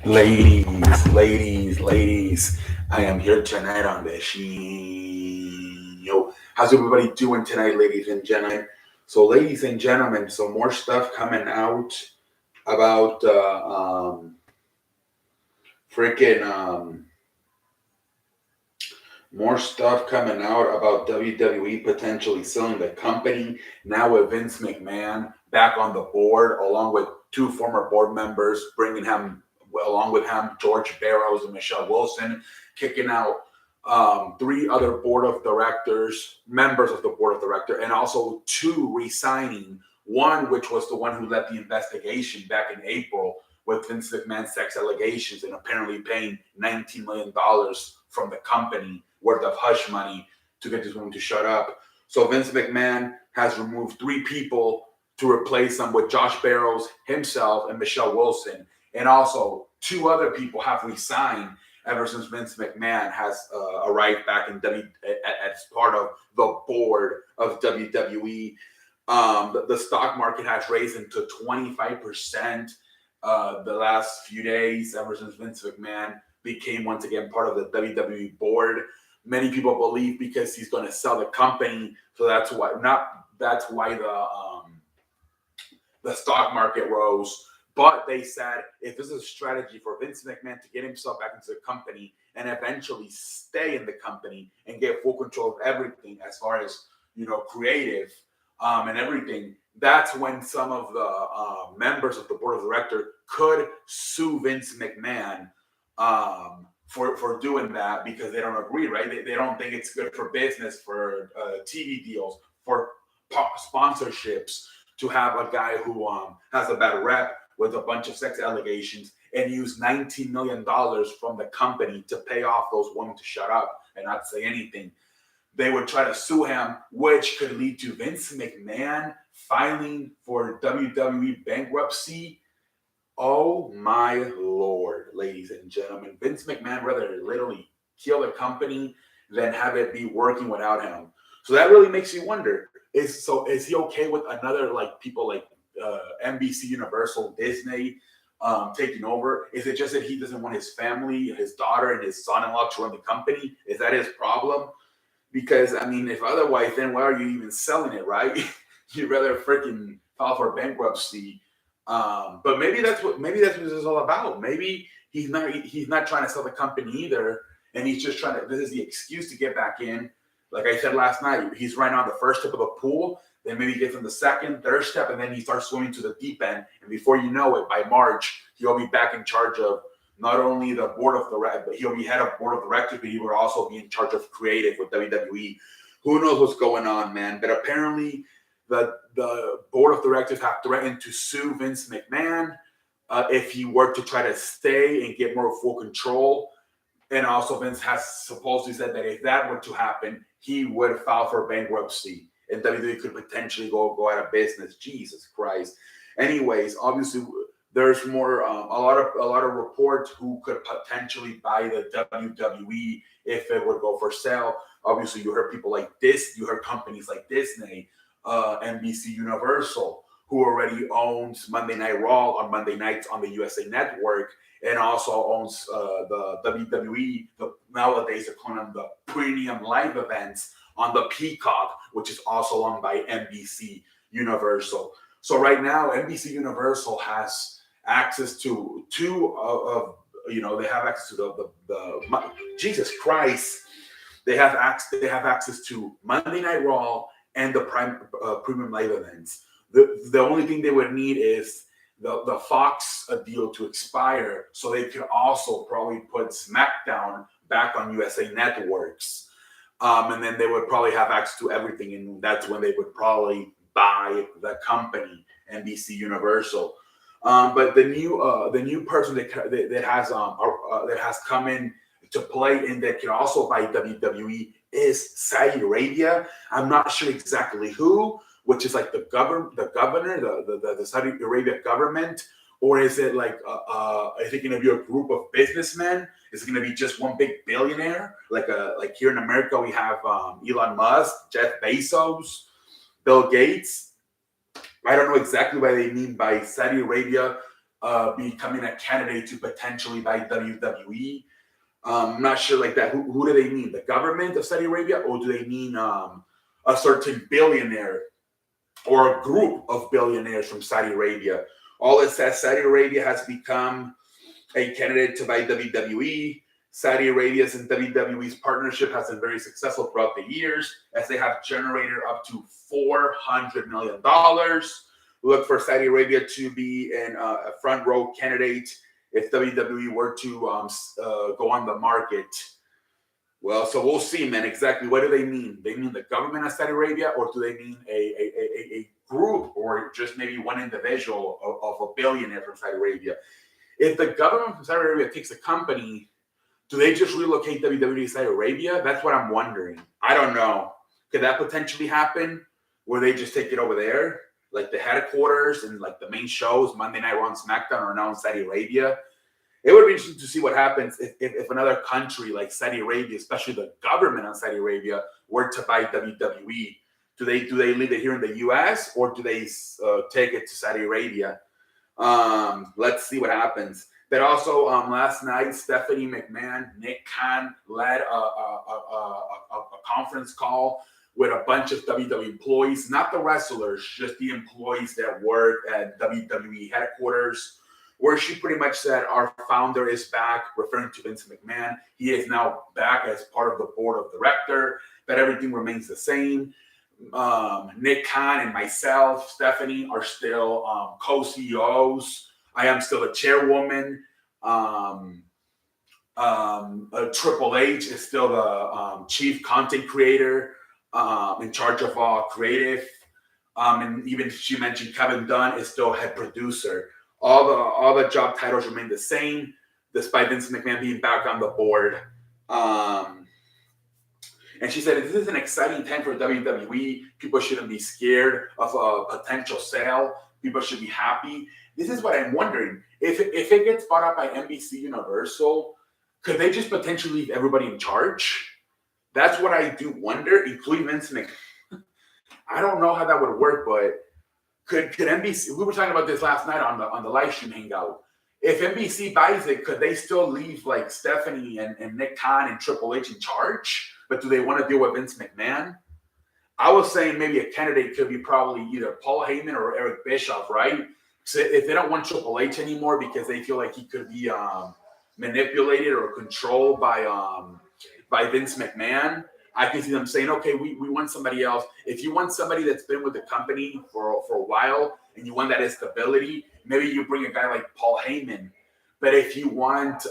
Ladies, I am here tonight on the show. How's everybody doing tonight, ladies and gentlemen? So, ladies and gentlemen, so more stuff coming out about freaking more stuff coming out about WWE potentially selling the company now with Vince McMahon back on the board, along with two former board members, bringing him along with him, George Barrows and Michelle Wilson, kicking out three other board of directors, members of the board of director, and also two resigning. One, which was the one who led the investigation back in April with Vince McMahon's sex allegations and apparently paying $19 million from the company worth of hush money to get this woman to shut up. So Vince McMahon has removed three people to replace them with Josh Barrows himself and Michelle Wilson. And also two other people have resigned ever since Vince McMahon has arrived back in as part of the board of WWE. The stock market has risen to 25% the last few days ever since Vince McMahon became once again part of the WWE board. Many people believe because he's going to sell the company, so that's why the stock market rose. But they said if this is a strategy for Vince McMahon to get himself back into the company and eventually stay in the company and get full control of everything as far as creative and everything, that's when some of the members of the board of directors could sue Vince McMahon for doing that because they don't agree, right? They don't think it's good for business, for TV deals, for sponsorships to have a guy who has a bad rep with a bunch of sex allegations and use $19 million from the company to pay off those women to shut up and not say anything. They would try to sue him, which could lead to Vince McMahon filing for WWE bankruptcy. Oh my Lord, ladies and gentlemen. Vince McMahon rather literally kill the company than have it be working without him. So that really makes you wonder, is he okay with another people like NBC Universal, Disney taking over? Is it just that he doesn't want his family, his daughter, and his son-in-law to run the company? Is that his problem? Because, I mean, if otherwise, then why are you even selling it, right? You'd rather freaking file for bankruptcy. But maybe that's what this is all about. Maybe he's not trying to sell the company either, and he's just trying to. This is the excuse to get back in. Like I said last night, he's right on the first step of the pool. Then maybe he gets on the second, third step, and then he starts swimming to the deep end. And before you know it, by March, he'll be back in charge of not only the board of directors, but he'll be head of board of directors, but he will also be in charge of creative with WWE. Who knows what's going on, man? But apparently, the board of directors have threatened to sue Vince McMahon if he were to try to stay and get more full control. And also, Vince has supposedly said that if that were to happen, he would file for bankruptcy, and WWE could potentially go out of business. Jesus Christ. Anyways, obviously, there's more a lot of reports who could potentially buy the WWE if it would go for sale. Obviously, you heard people like this. You heard companies like Disney, NBC Universal, who already owns Monday Night Raw on Monday nights on the USA Network, and also owns the WWE. Nowadays, they're calling them the premium live events on the Peacock, which is also owned by NBC Universal. So right now, NBC Universal has access to they have access to the Jesus Christ. They have access to Monday Night Raw and the premium live events. The only thing they would need is the Fox deal to expire, so they could also probably put SmackDown back on USA Networks, and then they would probably have access to everything, and that's when they would probably buy the company, NBC Universal. But the new person that has come in to play and that can also buy WWE is Saudi Arabia. I'm not sure exactly who, which is like the governor, the Saudi Arabia government, or is it like is it going to be a group of businessmen? Is it going to be just one big billionaire? Like here in America, we have Elon Musk, Jeff Bezos, Bill Gates. I don't know exactly what they mean by Saudi Arabia becoming a candidate to potentially buy WWE. I'm not sure like that. Who do they mean? The government of Saudi Arabia, or do they mean a certain billionaire or a group of billionaires from Saudi Arabia? All it says, Saudi Arabia has become a candidate to buy WWE. Saudi Arabia's and WWE's partnership has been very successful throughout the years, as they have generated up to $400 million. Look for Saudi Arabia to be a front row candidate if WWE were to go on the market. Well, so we'll see, man, exactly what do they mean? They mean the government of Saudi Arabia, or do they mean a group, or just maybe one individual of a billionaire from Saudi Arabia? If the government from Saudi Arabia takes a company, do they just relocate WWE to Saudi Arabia? That's what I'm wondering. I don't know. Could that potentially happen, where they just take it over there? Like the headquarters and like the main shows, Monday Night Raw and SmackDown, are now in Saudi Arabia. It would be interesting to see what happens if another country like Saudi Arabia, especially the government of Saudi Arabia, were to buy WWE. Do they leave it here in the U.S. or do they take it to Saudi Arabia? Let's see what happens. But also last night, Stephanie McMahon, Nick Khan led a conference call with a bunch of WWE employees, not the wrestlers, just the employees that work at WWE headquarters, where she pretty much said, our founder is back, referring to Vince McMahon. He is now back as part of the board of director, but everything remains the same. Nick Khan and myself, Stephanie, are still co-CEOs. I am still a chairwoman. Triple H is still the chief content creator, in charge of all creative. And even she mentioned Kevin Dunn is still head producer. All the job titles remain the same, despite Vince McMahon being back on the board. And she said, this is an exciting time for WWE. People shouldn't be scared of a potential sale. People should be happy. This is what I'm wondering. If it gets bought up by NBC Universal, could they just potentially leave everybody in charge? That's what I do wonder, including Vince McMahon. I don't know how that would work, but could NBC? We were talking about this last night on the live stream hangout. If NBC buys it, could they still leave like Stephanie and Nick Khan and Triple H in charge? But do they want to deal with Vince McMahon? I was saying maybe a candidate could be probably either Paul Heyman or Eric Bischoff, right? So if they don't want Triple H anymore because they feel like he could be manipulated or controlled by Vince McMahon, I can see them saying, okay, we want somebody else. If you want somebody that's been with the company for a while and you want that stability, maybe you bring a guy like Paul Heyman. But if you want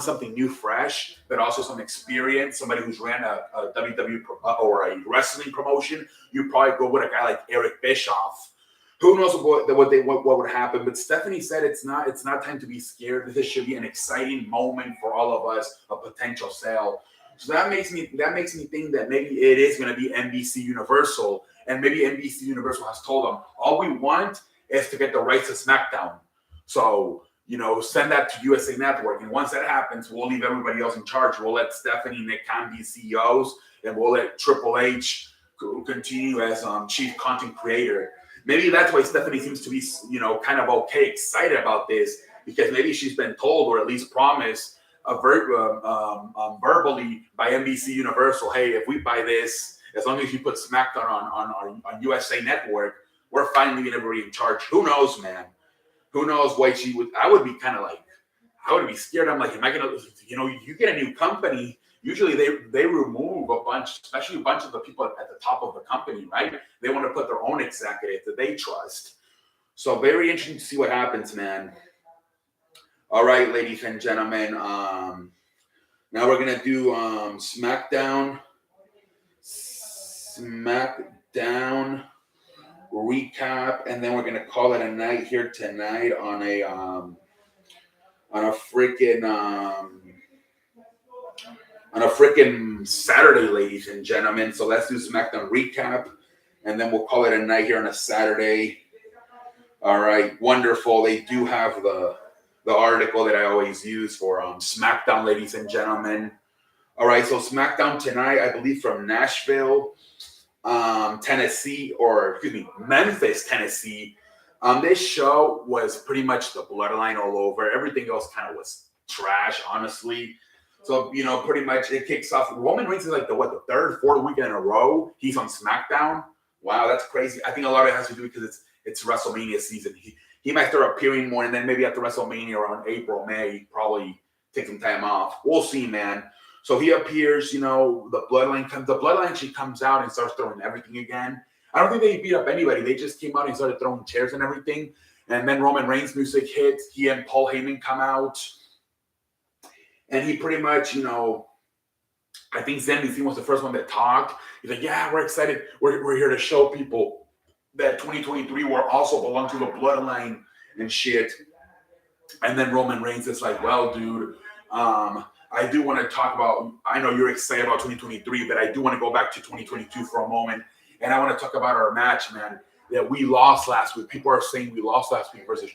something new, fresh, but also some experience, somebody who's ran a WWE or a wrestling promotion, you probably go with a guy like Eric Bischoff. Who knows what would happen? But Stephanie said it's not time to be scared. This should be an exciting moment for all of us, a potential sale. So that makes me think that maybe it is going to be NBC Universal, and maybe NBC Universal has told them all we want is to get the rights to SmackDown. So send that to USA Network, and once that happens, we'll leave everybody else in charge. We'll let Stephanie and Nick Khan be CEOs, and we'll let Triple H continue as chief content creator. Maybe that's why Stephanie seems to be, kind of excited about this, because maybe she's been told, or at least promised, verbally by NBC Universal, hey, if we buy this, as long as you put SmackDown on USA Network, we're finally leaving everybody in charge. Who knows, man? Who knows why she would? I would be kind of like, I would be scared. I'm like, am I gonna? You get a new company. Usually they remove a bunch, especially a bunch of the people at the top of the company, right? They want to put their own executive that they trust. So very interesting to see what happens, man. All right, ladies and gentlemen. Now we're gonna do SmackDown recap, and then we're gonna call it a night here tonight on a freaking Saturday, ladies and gentlemen. So let's do SmackDown recap, and then we'll call it a night here on a Saturday. All right, wonderful. They do have the article that I always use for SmackDown, ladies and gentlemen. All right, so SmackDown tonight, I believe from Nashville, Tennessee, or excuse me, Memphis, Tennessee. This show was pretty much the bloodline all over. Everything else kind of was trash, honestly. So, pretty much it kicks off. Roman Reigns is like the third, fourth weekend in a row. He's on SmackDown. Wow, that's crazy. I think a lot of it has to do because it's WrestleMania season. He might start appearing more, and then maybe after WrestleMania around April, May, probably take some time off. We'll see, man. So he appears, the bloodline comes. The bloodline actually comes out and starts throwing everything again. I don't think they beat up anybody. They just came out and started throwing chairs and everything. And then Roman Reigns' music hits. He and Paul Heyman come out. And he pretty much, I think Sami Zayn was the first one that talked. He's like, yeah, we're excited. We're here to show people that 2023 will also belong to the bloodline and shit. And then Roman Reigns is like, well, dude, I do want to talk about, I know you're excited about 2023, but I do want to go back to 2022 for a moment. And I want to talk about our match, man, that we lost last week. People are saying we lost last week versus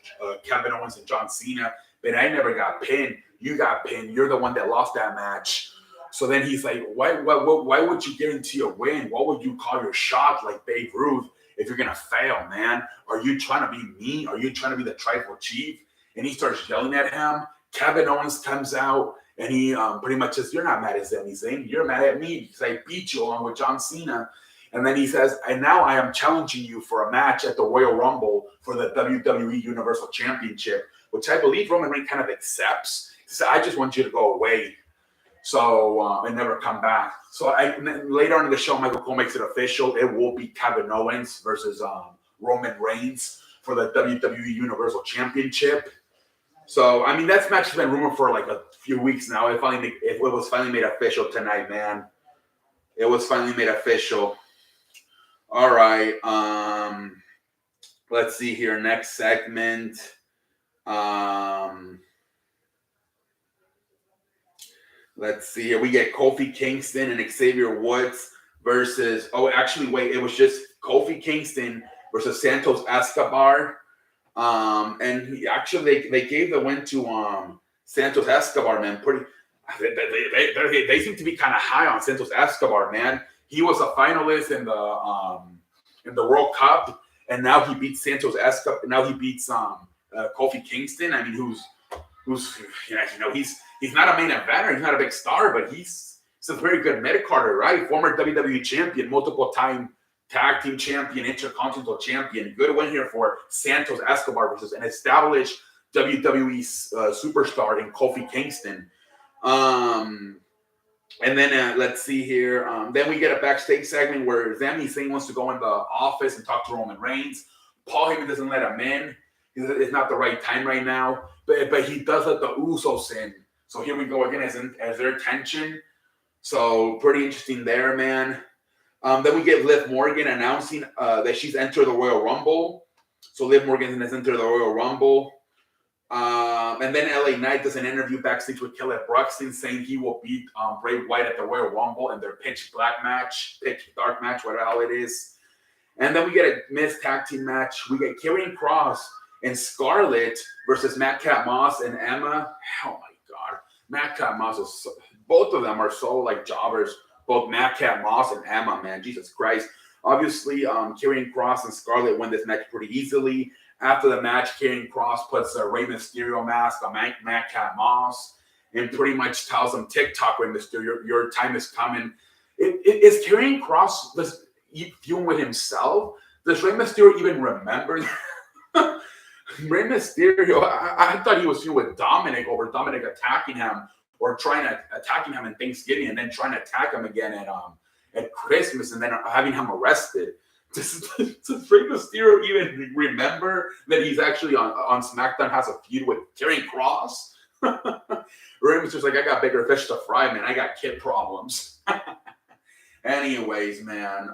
Kevin Owens and John Cena, but I never got pinned. You got pinned. You're the one that lost that match. So then he's like, why would you guarantee a win? What would you call your shot like Babe Ruth if you're going to fail, man? Are you trying to be me? Are you trying to be the tribal chief? And he starts yelling at him. Kevin Owens comes out and he pretty much says, you're not mad at Sami Zayn. You're mad at me because I beat you along with John Cena. And then he says, and now I am challenging you for a match at the Royal Rumble for the WWE Universal Championship, which I believe Roman Reigns kind of accepts. He said, I just want you to go away. So, and never come back. So later on in the show, Michael Cole makes it official. It will be Kevin Owens versus Roman Reigns for the WWE Universal Championship. So, I mean, that match has been rumored for like a few weeks now. It was finally made official tonight, man. It was finally made official. All right. Let's see here. Next segment. Let's see here. We get Kofi Kingston and Xavier Woods versus. Oh, actually, wait. It was just Kofi Kingston versus Santos Escobar. And they gave the win to Santos Escobar, man. They seem to be kind of high on Santos Escobar, man. He was a finalist in the World Cup, and now he beats Santos Escobar. Now he beats Kofi Kingston. I mean, who's he's not a main eventer, he's not a big star, but he's a very good mid-carder, right? Former WWE champion, multiple-time tag team champion, intercontinental champion. Good win here for Santos Escobar versus an established WWE superstar in Kofi Kingston. And then let's see here. Then we get a backstage segment where Sami Zayn wants to go in the office and talk to Roman Reigns. Paul Heyman doesn't let him in. It's not the right time right now. But he does let the Usos in. So here we go again as their tension. So pretty interesting there, man. Then we get Liv Morgan announcing that she's entered the Royal Rumble. So Liv Morgan has entered the Royal Rumble. And then LA Knight does an interview backstage with Kelly Bruxton saying he will beat Bray Wyatt at the Royal Rumble in their pitch dark match, whatever the hell it is. And then we get a men's tag team match. We get Karrion Kross and Scarlett versus Madcap Moss and Emma. Oh my God. Madcap Moss is both of them are so like jobbers. Both Madcap Moss and Emma, man. Jesus Christ. Obviously, Karrion Kross and Scarlett win this match pretty easily. After the match, Karrion Kross puts a Rey Mysterio mask on Madcap Moss and pretty much tells him, TikTok, Rey Mysterio, your time is coming. Is Karrion Kross viewing with himself? Does Rey Mysterio even remember that? Rey Mysterio, I thought he was feuding with Dominic over Dominic attacking him or attacking him in Thanksgiving and then trying to attack him again at Christmas and then having him arrested. Does Rey Mysterio even remember that he's actually on SmackDown has a feud with Karrion Kross? Rey Mysterio's like, I got bigger fish to fry, man. I got kid problems. Anyways, man.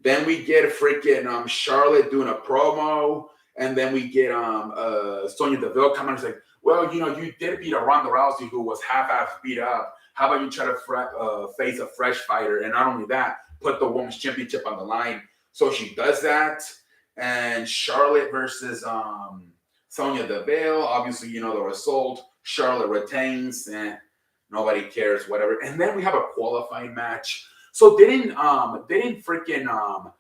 Then we get freaking Charlotte doing a promo, and then we get Sonya Deville coming and like, well, you did beat a Ronda Rousey who was half beat up. How about you try to face a fresh fighter? And not only that, put the women's championship on the line. So she does that. And Charlotte versus Sonya Deville. Obviously, the result. Charlotte retains. Nobody cares, whatever. And then we have a qualifying match. So didn't freaking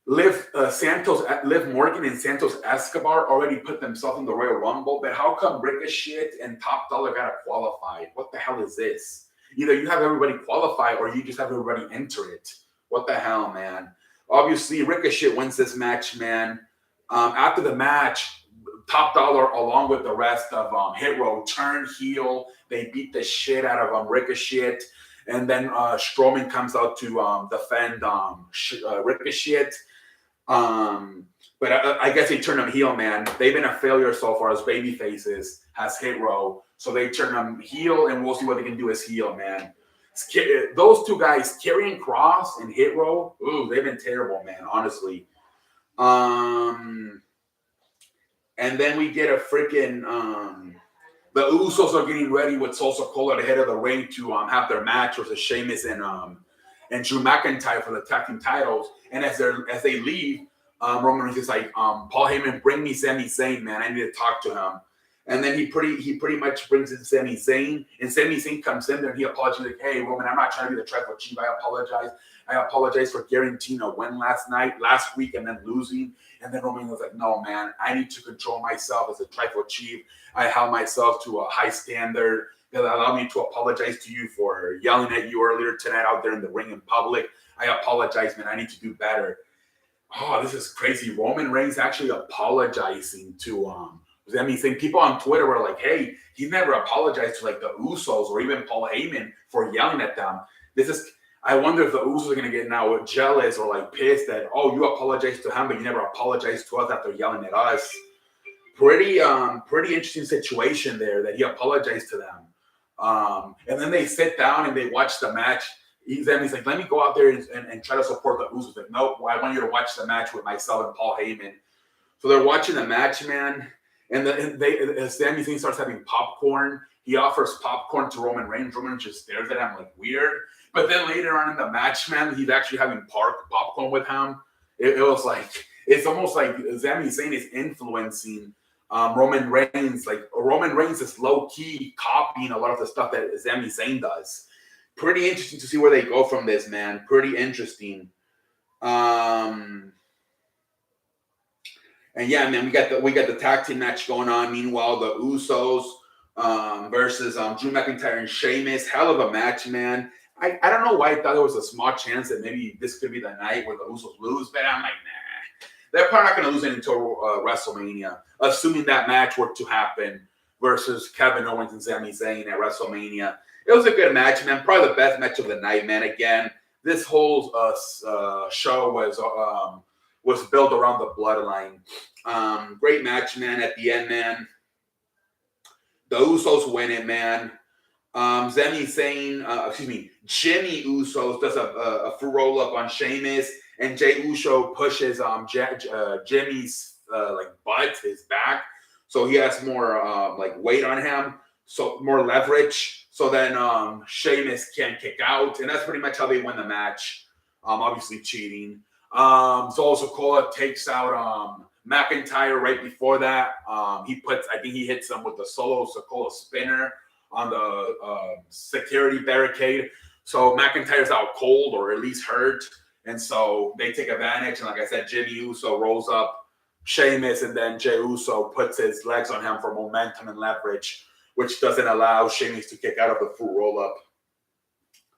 Liv Morgan and Santos Escobar already put themselves in the Royal Rumble, but how come Ricochet and Top Dollar got qualified? What the hell is this? Either you have everybody qualify or you just have everybody enter it. What the hell, man? Obviously, Ricochet wins this match, man. After the match, Top Dollar, along with the rest of Hit Row, turn heel. They beat the shit out of Ricochet. And then Strowman comes out to defend Ricochet. But I guess they turned him heel, man. They've been a failure so far as baby faces, has Hit Row. So they turn him heel, and we'll see what they can do as heel, man. Those two guys, Karrion Kross and Hit Row, ooh, they've been terrible, man, honestly. And then we get a freaking the Usos are getting ready with Sosa Cola at the head of the ring to have their match versus Sheamus and Drew McIntyre for the tag team titles. And as they leave, Roman Reigns is like, Paul Heyman, bring me Sami Zayn, man. I need to talk to him. And then he pretty much brings in Sami Zayn, and Sami Zayn comes in there and he apologizes like, hey, Roman, I'm not trying to be the tribal chief. I apologize. I apologize for guaranteeing a win last week, and then losing. And then Roman was like, no, man, I need to control myself as a tribal chief. I held myself to a high standard that allowed me to apologize to you for yelling at you earlier tonight out there in the ring in public. I apologize, man. I need to do better. Oh, this is crazy. Roman Reigns actually apologizing to I mean, people on Twitter were like, hey, he never apologized to like the Usos or even Paul Heyman for yelling at them. I wonder if the Usos are going to get now jealous or like pissed that, oh, you apologized to him, but you never apologized to us after yelling at us. Pretty interesting situation there that he apologized to them. And then they sit down and they watch the match. He's like, let me go out there and try to support the Usos. Like, nope, I want you to watch the match with myself and Paul Heyman. So they're watching the match, man. And Sami Zayn starts having popcorn. He offers popcorn to Roman Reigns. Roman just stares at him like weird. But then later on in the match, man, he's actually having popcorn with him. It was like, it's almost like Sami Zayn is influencing Roman Reigns. Like Roman Reigns is low-key copying a lot of the stuff that Sami Zayn does. Pretty interesting to see where they go from this, man. Pretty interesting. And yeah, man, we got the tag team match going on. Meanwhile, the Usos versus Drew McIntyre and Sheamus. Hell of a match, man. I don't know why I thought there was a small chance that maybe this could be the night where the Usos lose, but I'm like, nah. They're probably not going to lose it until WrestleMania, assuming that match were to happen versus Kevin Owens and Sami Zayn at WrestleMania. It was a good match, man. Probably the best match of the night, man. Again, this whole show was built around the bloodline. Great match, man. At the end, man, the Usos win it, man. Jimmy Usos does a full roll up on Sheamus, and Jey Uso pushes Jimmy's butt, his back, so he has more weight on him, so more leverage. So then Sheamus can't kick out, and that's pretty much how they win the match. Obviously cheating. So Sokola takes out McIntyre right before that. I think he hits him with the solo Sokola spinner on the security barricade. So McIntyre's out cold or at least hurt. And so they take advantage. And like I said, Jimmy Uso rolls up Sheamus, and then Jey Uso puts his legs on him for momentum and leverage, which doesn't allow Sheamus to kick out of the full roll up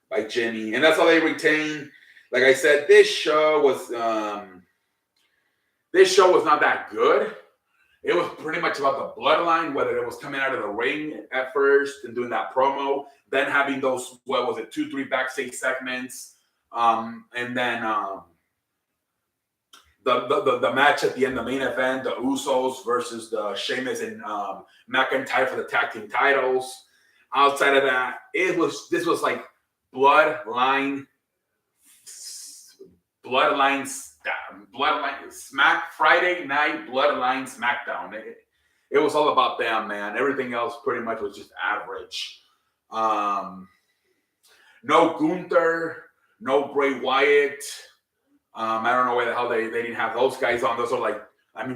by Jimmy. And that's how they retain. Like I said, this show was not that good. It was pretty much about the bloodline, whether it was coming out of the ring at first and doing that promo, then having those 2-3 backstage segments, and then the match at the end, the main event, the Usos versus the Sheamus and McIntyre for the tag team titles. Outside of that, this was like bloodline smack Friday night bloodline SmackDown. It was all about them, man. Everything else pretty much was just average. No Gunther, no Bray Wyatt. I don't know why the hell they didn't have those guys on. Those are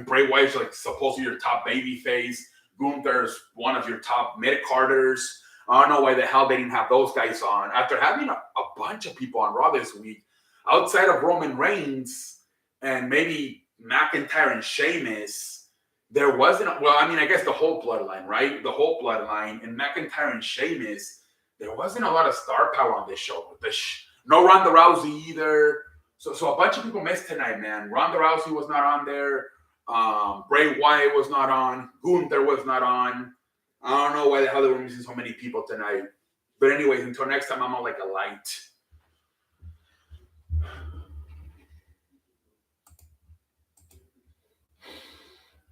Bray Wyatt's supposedly your top baby face. Gunther's one of your top mid-carders. I don't know why the hell they didn't have those guys on. After having a bunch of people on Raw this week, outside of Roman Reigns, and maybe McIntyre and Sheamus, there wasn't, well, I mean, I guess the whole bloodline, right? The whole bloodline, and McIntyre and Sheamus, there wasn't a lot of star power on this show. No Ronda Rousey either. So a bunch of people missed tonight, man. Ronda Rousey was not on there. Bray Wyatt was not on. Gunther was not on. I don't know why the hell they were missing so many people tonight. But anyways, until next time, I'm on like a light.